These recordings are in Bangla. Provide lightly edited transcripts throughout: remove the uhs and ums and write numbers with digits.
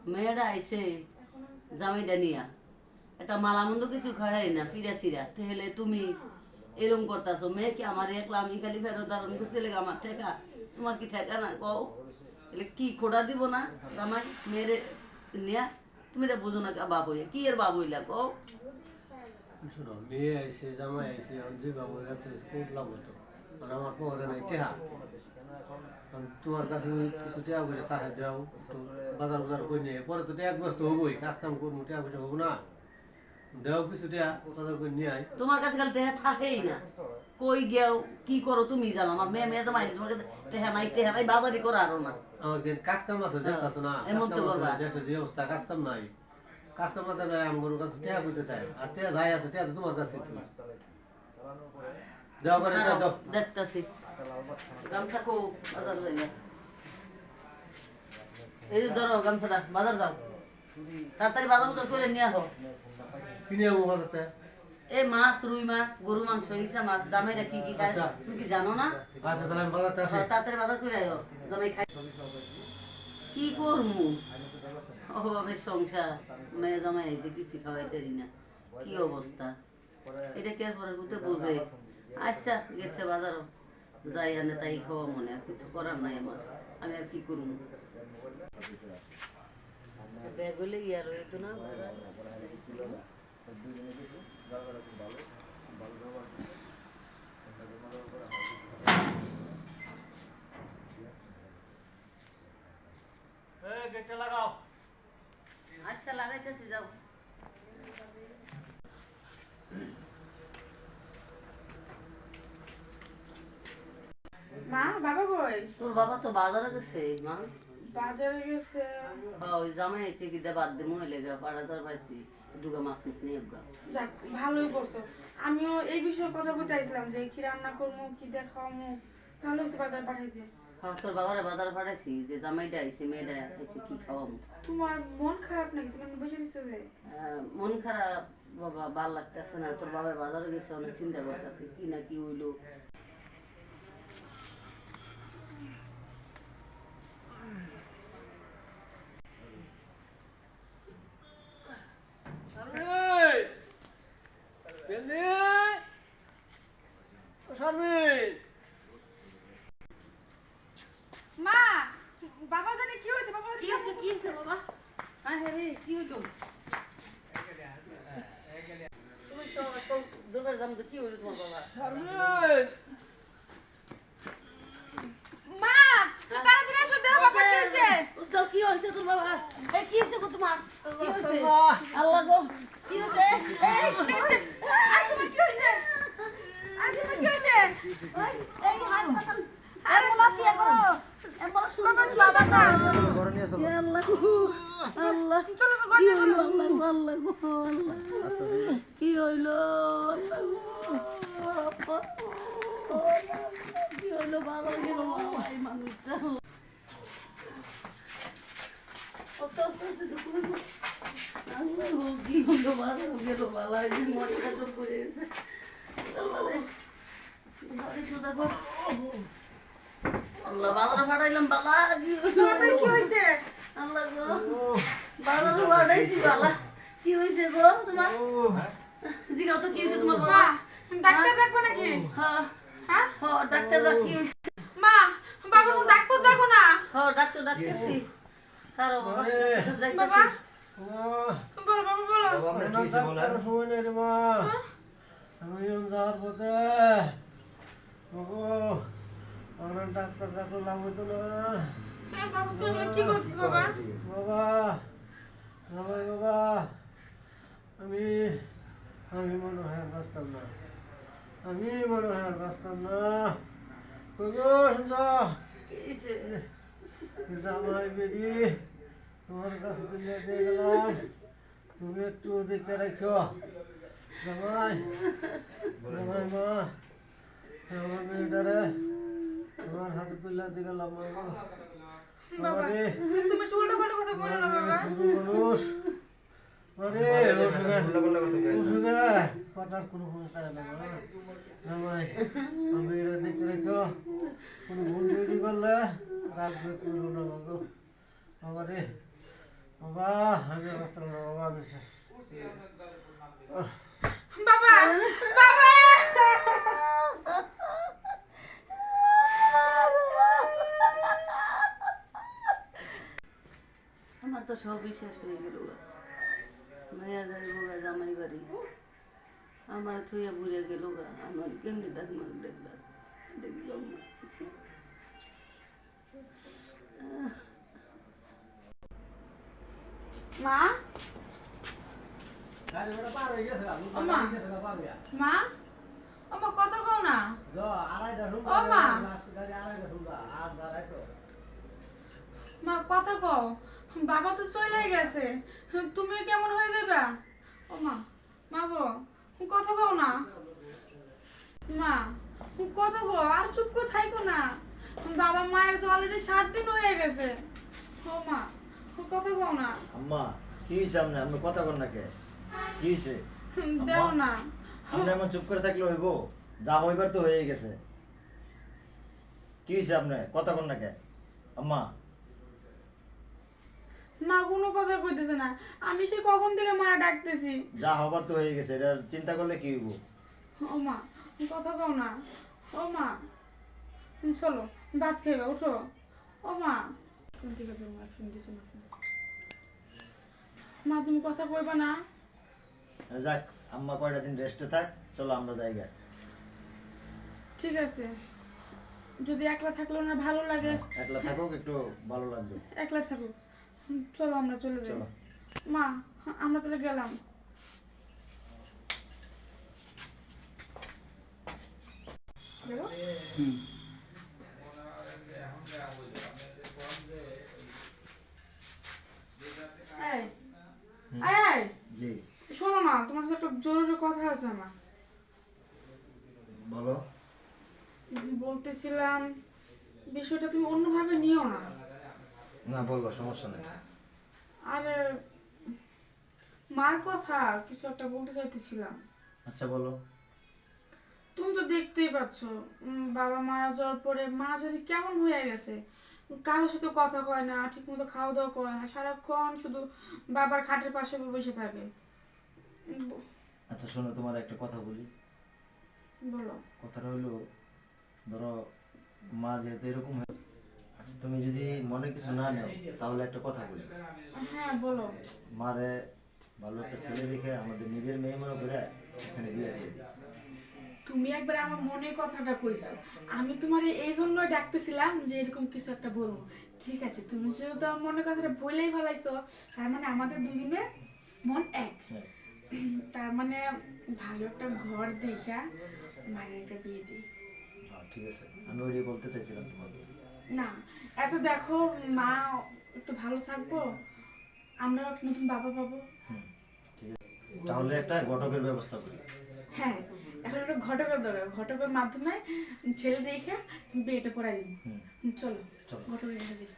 মেয়েরা আইসে জামাইটা নিয়া একটা মালামন্দ কিছু খাই না ফিরা সিরা তাহলে তুমি এরকম করতেছো মেয়ে কি আমার একলা আমি খালি ফেরত দাঁড়ান করতে লেগে আমার ঠেকা তোমার কি ঠেকা না কও এলে কি খোড়া দিব না জামাই মেয়েরে নিয়া তুমি এটা বুঝো না বাপ হইয়া কি এর বাপ হইলা কও শোনো মেয়ে আইসে জামাই আইসে যে বাবু খুব লাভ হতো মানে আমার পরে নাই টেহা তোমার কাছে কিছু টেহা পয়সা তাকে দাও তো বাজার বাজার করে নিয়ে পরে তো টেহা ব্যস্ত হবোই কাজ কাম করবো টেহা পয়সা হবো না দেও কিছু টেহা বাজার করে নিয়ে আয় তোমার কাছে খালি টেহা থাকেই না কই গেও কি করো তুমি জানো আমার মেয়ে মেয়ে তো মাইনি তোমার কাছে টেহা নাই বাজারি করো আরো না আমার কাজ কাম আছে দেখতেছো না এমন তো করবা দেশের যে অবস্থা কাজ কাম নাই কাজ কাম না নাই আমার কাছে টেহা কইতে চাই আর টেহা যাই আছে টেহা তো তোমার কাছে দাও করে দাও দেখতাছি গামছা কো বাজার যাইবে এই যে ধরো গামছাটা বাজার যাও তাড়াতাড়ি বাজার করে নিয়ে আসো কিনে যাবো বাজারতে এই মাছ রুই মাছ গরু মাংস ইসা মাছ জামাইরা কি কি খায় তুমি কি জানো না আচ্ছা তাহলে আমি বাজারতে আসি তাড়াতাড়ি বাজার করে আয়ো জামাই খাই কি করমু অভাবের সংসার মেয়ে জামাই আইছে কিছু খাওয়াইতেরি না কি অবস্থা এটা কে পরে বুঝতে বোঝে আচ্ছা গেছে বাজারও যাই আনে তাই খাওয়া মনে আর কিছু করার নাই আমার আমি আর কি করবো ব্যাগ হলে ইয়ার হইতো না লাগাও আচ্ছা লাগাইতেছি যাও মা বাবা কই তোর বাবা তো বাজারে গেছে মা বাজারে গেছে ওই জামাই এসে কি বাদ দিয়ে মহিলা গা পাড়াতার পাইছি দুগা মাছ মুখ নিয়ে গা যাক ভালোই করছো আমিও এই বিষয়ে কথা বলতে চাইছিলাম যে কি রান্না করবো কি দেখাবো ভালো হয়েছে বাজার পাঠাইছে তোর বাবারে বাজার পাঠাইছি যে জামাইটা আইছে মেয়েটা আইছে কি খাওয়াবো তোমার মন খারাপ নাকি তুমি বসে দিচ্ছো যে মন খারাপ বাবা ভাল লাগতেছে না তোর বাবা বাজারে গেছে অনেক চিন্তা করতেছে কি না কি হইলো মা বাবা জানে কি হয়েছে বাবা কি হয়েছে বাবা হ্যাঁ রে কি হইলো তুমি সব দুবার জাম তো কি হইলো তোমার বাবা মা তাড়াতাড়ি এসো দেহ বাবা কি হয়েছে তো কি হয়েছে তোর বাবা এই কি হয়েছে গো তোমার কি হয়েছে আল্লাহ গো কি হয়েছে এই কি হয়েছে আর তোমার কি হয়েছে আর তোমার কি হয়েছে এই হাসপাতাল অ্যাম্বুলেন্স ইয়া করো অ্যাম্বুলেন্স শুনো তো বাবা না ঘরে নিয়ে চলো আল্লাহ আল্লাহ চলো গো কি হইলো আল্লাহ গো আল্লাহ কি হইলো আল্লাহ কি হইলো বাবা গেল এই মানুষটা আস্তে আস্তে আস্তে দেখুন আল্লাহ কি হইলো বাবা গেল বাবা এই মনটা তো করে এসে আল্লাহ রে ঘরে সুদা গো আল্লাহ বাজার ফাটাইলাম বালা কি তোমার কি হয়েছে আল্লাহ গো বাজার ফাটাইছি বালা কি হয়েছে গো তোমার জিগাও তো কি হয়েছে তোমার বাবা মা ডাক্তার দেখবো নাকি হ্যাঁ হ্যাঁ হ্যাঁ ডাক্তার কি হয়েছে মা বাবা তো ডাক্তার দেখো না হ্যাঁ ডাক্তার ডাকতেছি কারো বাবা বাবা যাইতেছি বলো বাবা বলো সময় নেই রে মা আমি যাওয়ার পথে আমার ডাক্তার ডাক্তার লাভ হতো না হ্যাঁ বাবা তুমি কি করছিস বাবা বাবা জামাই বাবা আমি আমি মনে হয় আর বাঁচতাম না আমি মনে হয় আর বাঁচতাম না জামাই বেরি তোমার কাছে তুলে দিয়ে গেলাম তুমি একটু দেখে রাখো জামাই জামাই মা আমার মেয়েটারে তোমার হাতে তুলে দিয়ে গেলাম বাবা তুমি উল্টো পাল্টা কথা বলো না বাবা মানুষ আরে ওষুধে কথার কোনো ক্ষমতা না জামাই আমি এটা দেখতে রেখো কোনো ভুল তৈরি করলে রাখবে করো না বাবু বাবারে বাবা আমি অবস্থা না বাবা আমি শেষ। বাবা বাবা আমার তো সবই শেষ হয়ে গেল ভাইয়া যাইব গা জামাই বাড়ি আমার থুইয়া বুড়ে গেল গা আমার কেমনি দেখলাম দেখলাম না। মা গাড়ি ঘোড়া পার হয়ে গেছে আমি ও মা। গেছে না পাবিয়া মা আমার কথা কও না যা আড়াইটা রুম ও মা। গাড়ি আড়াইটা রুম আর দাঁড়াই তো মা কথা কও বাবা তো চলে গেছে তুমি কেমন হয়ে যাবে ও মা মা গো কথা কও না মা কথা কও আর চুপ করে থাইকো না বাবা মায়ের তো অলরেডি 7 দিন হয়ে গেছে ও মা কথা কও না আম্মা কি হয়েছে আপনি আপনি কথা বল না কে কি হয়েছে দেও না আপনি এমন চুপ করে থাকলে হইব যা হইবার তো হয়ে গেছে কি হয়েছে আপনি কথা বল না কে আম্মা মা কোনো কথা কইতেছে না আমি সেই কখন থেকে মা ডাকতেছি যা হবার তো হয়ে গেছে এটা চিন্তা করলে কি হইব ও মা কথা কও না ও মা চলো ভাত খেয়ে উঠো ও মা ঠিক আছে মা শুনতেছি না মা তুমি কথা কইবা না যাক আম্মা কয়টা দিন রেস্টে থাক চলো আমরা জায়গা ঠিক আছে যদি একলা থাকলেও না ভালো লাগে একলা থাকুক একটু ভালো লাগবে একলা থাকুক চলো আমরা চলে যাই চলো। মা আমরা তাহলে গেলাম যাবো? এই, এই, জি শোনো না তোমার সাথে একটা জরুরি কথা আছে আমার বলো বলতেছিলাম বিষয়টা তুমি অন্যভাবে নিও না না বলবো সমস্যা নেই আরে মার কথা কিছু একটা বলতে চাইতেছিলাম আচ্ছা বলো তুমি তো দেখতেই পাচ্ছ বাবা মারা যাওয়ার পরে মা জানি কেমন হয়ে গেছে কারোর সাথে কথা কয় না ঠিক মতো খাওয়া দাওয়া করে না সারাক্ষণ শুধু বাবার খাটের পাশে বসে থাকে আচ্ছা শোনো তোমার একটা কথা বলি বলো কথাটা হলো ধরো মা যেহেতু এরকম আচ্ছা তুমি যদি মনে কিছু না নেও তাহলে একটা কথা বলি হ্যাঁ বলো মারে ভালো একটা ছেলে দেখে আমাদের নিজের মেয়ে মনে করে এখানে বিয়ে দিয়ে দিই তুমি একবার আমার মনের কথাটা কইছো আমি তোমার এই জন্যই ডাকতেছিলাম যে এরকম কিছু একটা বলবো ঠিক আছে তুমি যেহেতু আমার মনের কথাটা বলেই ফেলাইছো তার মানে আমাদের দুজনের মন এক হ্যাঁ তার মানে ভালো একটা ঘর দেখা মায়ের একটা বিয়ে দিই হ্যাঁ, ঠিক আছে আমি ওইটাই বলতে চাইছিলাম তোমাকে না এত দেখো মা একটু ভালো থাকবো আমরা একটা নতুন বাবা পাবো হুম ঠিক আছে তাহলে একটা ঘটকের ব্যবস্থা করি হ্যাঁ এখন একটা ঘটকের দরকার ঘটকের মাধ্যমে ছেলে দেখে বিয়েটা করাই দিই হুম চলো চলো। ঘটকের রেখে দিই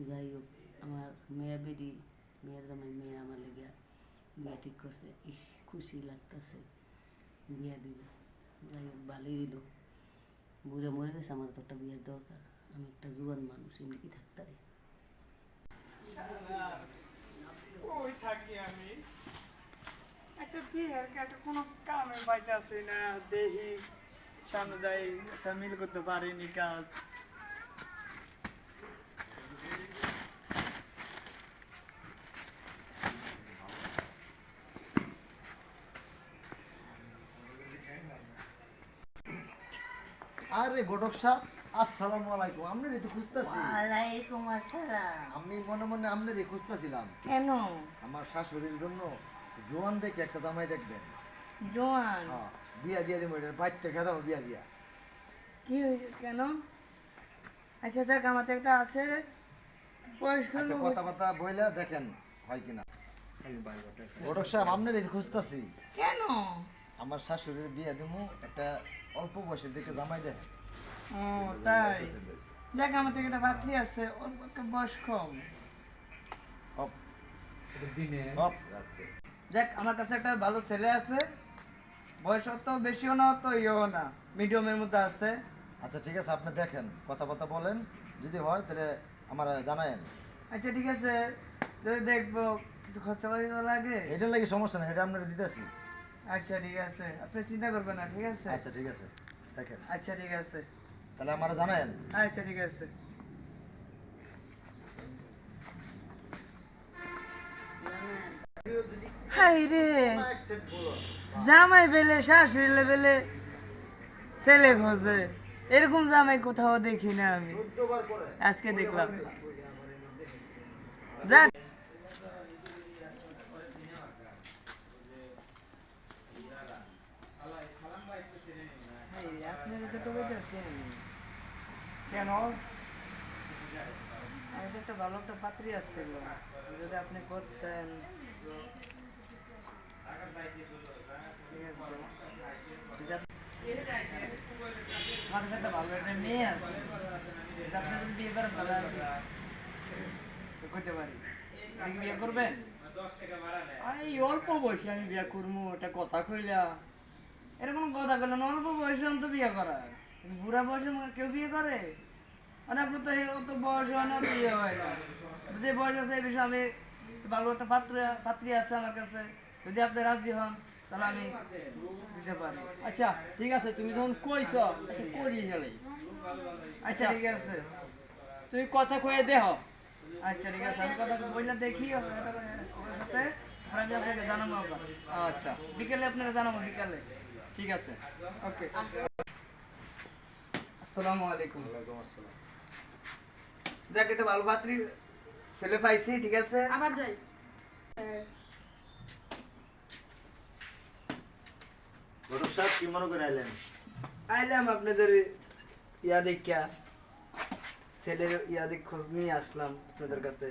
যাই হোক আমার মেয়ে বেরি মেয়ের জামাই মেয়ে আমার লেগে বিয়ে ঠিক করছে ইস খুশি লাগতেছে বিয়ে দিব যাই হোক ভালোই হইলো বুড়ে মরে গেছে আমার তো একটা বিয়ের দরকার আমি একটা জুয়ান মানুষ এমনি কি থাকতে পারি ওই থাকি আমি একটা বিয়ের একটা কোনো কামে পাইতেছি না দেখি সামনে যাই একটা মিল করতে পারিনি কাজ আরে ঘটক সাহেব আসসালামু আলাইকুম আপনারই তো খুঁজতাছি ওয়ালাইকুম আসসালাম। আমি মনে মনে আপনারই খুঁজতাছিলাম কেন আমার শাশুড়ির জন্য জোয়ান দেখে একটা জামাই দেখবেন জোয়ান হ্যাঁ বিয়া দিয়ে দিব এটা বাইতে খেদাম বিয়া দিয়া কি হয়েছে কেন? আচ্ছা যাক আমার তো একটা আছে বয়স্ক আচ্ছা লোক। কথাবার্তা বইলা দেখেন হয় কিনা ঘটক সাহেব আপনারই খুঁজতাছি কেন? আমার শাশুড়ির বিয়া দিমু একটা অল্প বয়সের দিকে জামাই দেখেন ও তাই দেখ আমার তো একটা বাতি আছে অল্প একটা বয়স কম অফ রাখতে। দেখ আমার কাছে একটা ভালো ছেলে আছে, বয়স অত বেশিও না অত ইয়েও না, মিডিয়ামের মধ্যে আছে। আচ্ছা ঠিক আছে, আপনি দেখেন, কথাবার্তা বলেন, যদি হয় তাহলে আমার জানায়েন। আচ্ছা ঠিক আছে, যদি দেখবো কিছু খরচা পাতি লাগে। এটার লাগে সমস্যা নেই, এটা আপনারা দিতেছি। আচ্ছা ঠিক আছে, আপনি চিন্তা করবেন না, ঠিক আছে? আচ্ছা ঠিক আছে, দেখেন আচ্ছা ঠিক আছে। তাহলে আমার জানায়েন। আচ্ছা ঠিক আছে। হাই রে, জামাই বেলে শাশুড়ি বেলে ছেলে খোঁজে, এরকম জামাই কোথাও দেখি না আমি, আজকে দেখলাম। যাক আপনারা তো টমেটাছেন কেন? আমি তো একটা ভালো একটা পাত্রী আসছিল, যদি আপনি করতেন। ঠিক আছে। যদি আপনি- আমার কাছে একটা ভালো একটা মেয়ে আছে, যদি আপনি যদি বিয়ে করেন তাহলে আমি তো করতে পারি। আপনি কি বিয়ে করবেন? এই অল্প বয়সে আমি বিয়া করবো, এটা কথা কইলা। এরকম কথা বললেন, অল্প বয়সে অন্ত বিয়ে করা, বুড়া বয়সে কেউ বিয়ে করে? মানে আপনার তো অত বয়স হয় না, অত ইয়ে হয় না, যে বয়স আছে এই বিষয়ে আমি ভালো একটা পাত্রী আছে আমার কাছে, যদি আপনি রাজি হন তাহলে আমি দিতে পারি। আচ্ছা ঠিক আছে, তুমি যখন কইছ, আচ্ছা করি গেলে। আচ্ছা ঠিক আছে। তুমি কথা কয়ে দেহ। আচ্ছা ঠিক আছে, আমি কথা বইলা দেখি ওর সাথে, আর আমি আপনাকে জানাবো আবার। আচ্ছা বিকেলে আপনাকে জানাবো, বিকালে। ঠিক আছে। ওকে। আসসালামু আলাইকুম। দেখ এটা ভালো পাত্রী ছেলে পাইছি, ঠিক আছে? আবার যাই। ঘটক সাহেব কি মনে করে আইলেন? আইলাম আপনাদের ইয়া দেখা, ছেলের ইয়া দেখ খোঁজ নিয়ে আসলাম আপনাদের কাছে।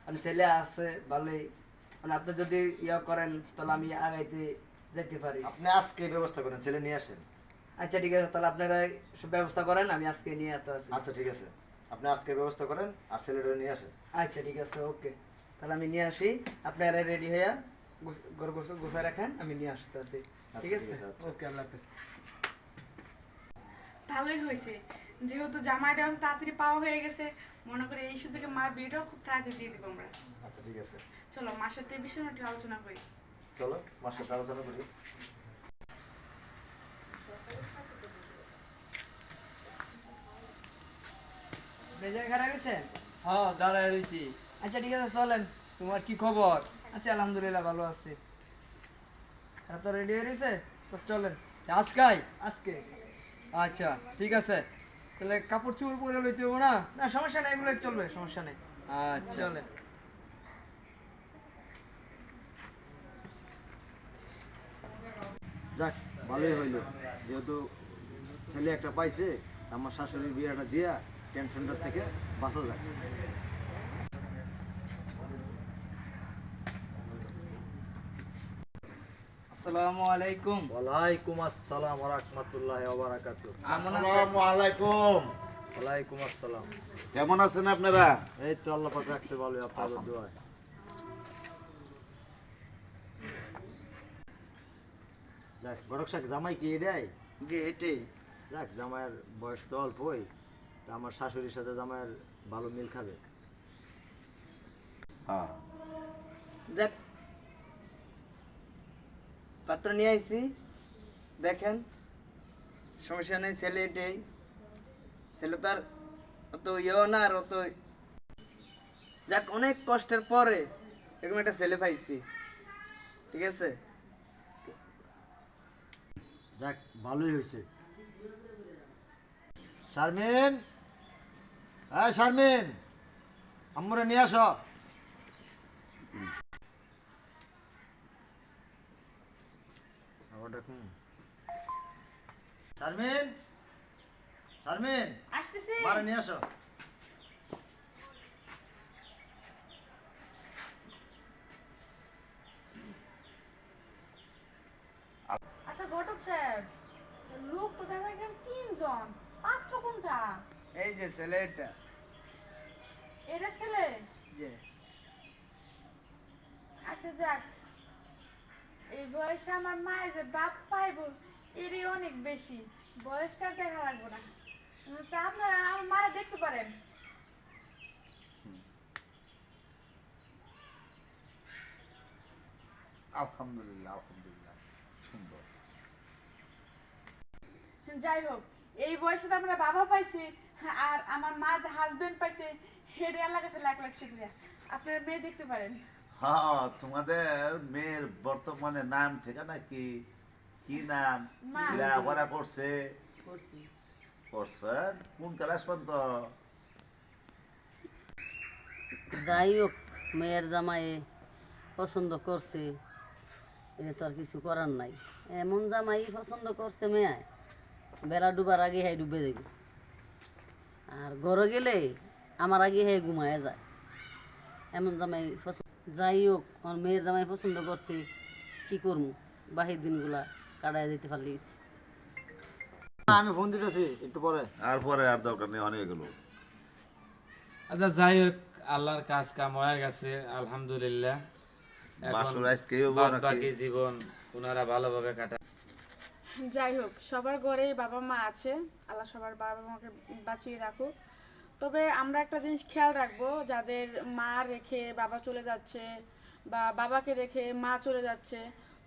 আমি ছেলে আছে ভালোই, মানে আপনি যদি ইয়া করেন তাহলে আমি আগাইতে যেতে পারি। আপনি আজকে ব্যবস্থা করেন, ছেলে নিয়ে আসেন। আচ্ছা ঠিক আছে, তাহলে আপনারা সব ব্যবস্থা করেন, আমি আজকে নিয়ে আসতে আছি। আচ্ছা ঠিক আছে, আপনি আজকে ব্যবস্থা করেন আর ছেলেটা নিয়ে আসেন। আচ্ছা ঠিক আছে, ওকে। তাহলে আমি নিয়ে আসি, আপনারা রেডি হইয়া ঘর গোছায় রাখেন, আমি নিয়ে আসতে আছি। ঠিক আচ্ছা, আছে? ঠিক আছে, আচ্ছা। ওকে, আল্লাহ হাফেজ। ভালোই হয়েছে, যেহেতু জামাইটা তাড়াতাড়ি পাওয়া হয়ে গেছে, মনে করি এই সুযোগে মার বিয়েটাও খুব তাড়াতাড়ি দিয়ে দিব আমরা। আচ্ছা ঠিক আছে, চলো মার সাথে এই বিষয়ে একটু আলোচনা করি। চলো মার সাথে আলোচনা করি। বেজায় খারাপ গেছেন? হ্যাঁ দাঁড়ায় রয়েছি। আচ্ছা ঠিক আছে, চলেন। তোমার কি খবর? আচ্ছা আলহামদুলিল্লাহ ভালো আছি। আর তো রেডি হয়ে গেছে, তো চলেন আজকাই? আজকে। আচ্ছা ঠিক আছে, তাহলে কাপড় চোপড় পরে লইতে হবো না? না সমস্যা নাই, এগুলো চলবে, সমস্যা নেই। আচ্ছা চলেন। যাক ভালোই হইলো, যেহেতু ছেলে একটা পাইছে, আমার শাশুড়ির বিয়েটা দিয়া টেনশনটা থেকে বাঁচা যায়। আসসালামু আলাইকুম। ওয়ালাইকুম আসসালাম ওয়া রাহমাতুল্লাহি ওয়া বারাকাতুহু। আসসালামু আলাইকুম। ওয়ালাইকুম আসসালাম। কেমন আছেন আপনারা? এই তো আল্লাহ পাক রাখছে ভালো, আপনাদের দোয়ায়। যাক ঘটক সাহেব, জামাই কি এটাই? জি এটাই। যাক জামাইয়ের বয়স তো অল্পই, তা আমার শাশুড়ির সাথে জামাইয়ের ভালো মিল খাবে। হ্যাঁ। দেখ পাত্র নিয়ে আইছি, দেখেন সমস্যা নেই, ছেলে এটাই। ছেলে তার অত ইয়েও না আর অত, যাক অনেক কষ্টের পরে এরকম একটা ছেলে পাইছি, ঠিক আছে? যাক ভালোই হয়েছে। শারমিন, হ্যাঁ শারমিন, আম্মুরে নিয়ে আসো। আবার ডাকুন। শারমিন, শারমিন, আসতেছি। মারে নিয়ে আসো। আচ্ছা ঘটক সাহেব, লোক তো দেখা গেল 3 জন, পাত্র কোনটা? এই যে ছেলে এটা, এটা ছেলে? যে আচ্ছা যাক, এই বয়সে আমার মায়ের যে বাপ পাইব এরই অনেক বেশি, বয়সটা দেখা লাগবে না। তা আপনারা আমার মারা দেখতে পারেন। আলহামদুলিল্লাহ আলহামদুলিল্লাহ, সুন্দর। যাই হোক, এই বয়সে তো আমরা বাবা পাইছি আর আমার মা যে হাজবেন্ড পাইছে, হেডে আল্লাহ কাছে লাখ লাখ শুকরিয়া। আপনারা মেয়ে দেখতে পারেন। হ্যাঁ, তোমাদের মেয়ের বর্তমানে নাম ঠিকানা কি? কি নাম? মা। লেখাপড়া করছে? করছি। করছেন? কোন ক্লাস পর্যন্ত? যাই হোক, মেয়ের জামাই পছন্দ করছে, এটা তো আর কিছু করার নাই। এমন জামাই পছন্দ করছে মেয়ে, বেলা ডুবার আগে হ্যাঁ ডুবে যাবে, আর ঘরে গেলে আমার আগে হ্যাঁ ঘুমায় যায়। এমন জামাই পছন্দ। যাই হোক, আমার মেয়ের জামাই পছন্দ করছে, কি করবো, বাহির দিনগুলা কাটায় যেতে পারলিস। আমি ফোন দিতেছি একটু পরে। আর পরে আর দরকার নেই, অনেক গেল। আচ্ছা যাই হোক, আল্লাহর কাজ কাম হয়ে গেছে আলহামদুলিল্লাহ। এখন বাসর আজকেই হবো বাদ নাকি? বাকি জীবন ওনারা ভালোভাবে কাটা। যাই হোক, সবার ঘরেই বাবা মা আছে, আল্লাহ সবার বাবা মাকে বাঁচিয়ে রাখুক। তবে আমরা একটা জিনিস খেয়াল রাখবো, যাদের মা রেখে বাবা চলে যাচ্ছে বা বাবাকে রেখে মা চলে যাচ্ছে,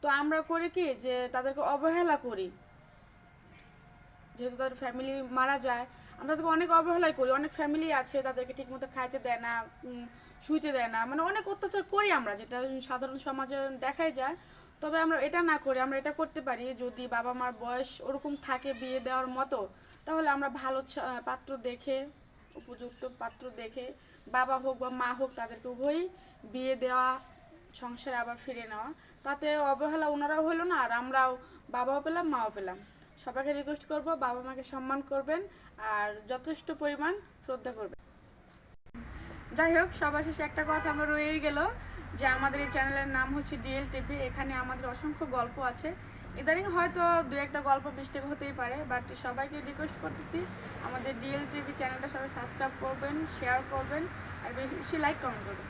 তো আমরা করি কি যে তাদেরকে অবহেলা করি। যেহেতু তাদের ফ্যামিলি মারা যায়, আমরা তাদেরকে অনেক অবহেলাই করি। অনেক ফ্যামিলি আছে তাদেরকে ঠিকমতো খাইতে দেয় না, শুইতে দেয় না, মানে অনেক অত্যাচার করি আমরা, যেটা সাধারণ সমাজে দেখাই যায়। তবে আমরা এটা না করে আমরা এটা করতে পারি, যদি বাবা মার বয়স ওরকম থাকে বিয়ে দেওয়ার মতো, তাহলে আমরা ভালো পাত্র দেখে, উপযুক্ত পাত্র দেখে, বাবা হোক বা মা হোক, তাদেরকে উভয়ই বিয়ে দেওয়া, সংসারে আবার ফিরে নেওয়া। তাতে অবহেলা ওনারাও হলো না, আর আমরাও বাবাও পেলাম মাও পেলাম। সবাইকে রিকোয়েস্ট করব, বাবা মাকে সম্মান করবেন আর যথেষ্ট পরিমাণ শ্রদ্ধা করবেন। যাই হোক, সবার শেষে একটা কথা আমরা রয়েই গেল যে আমাদের এই চ্যানেলের নাম হচ্ছে ডিএল টিভি। এখানে আমাদের অসংখ্য গল্প আছে। ইদানিং হয়তো দু একটা গল্প মিস্টেক হতেই পারে, বাট সবাইকে রিকোয়েস্ট করতেছি আমাদের ডিএল টিভি চ্যানেলটা সবাই সাবস্ক্রাইব করবেন, শেয়ার করবেন আর বেশি বেশি লাইক কমেন্ট করবেন।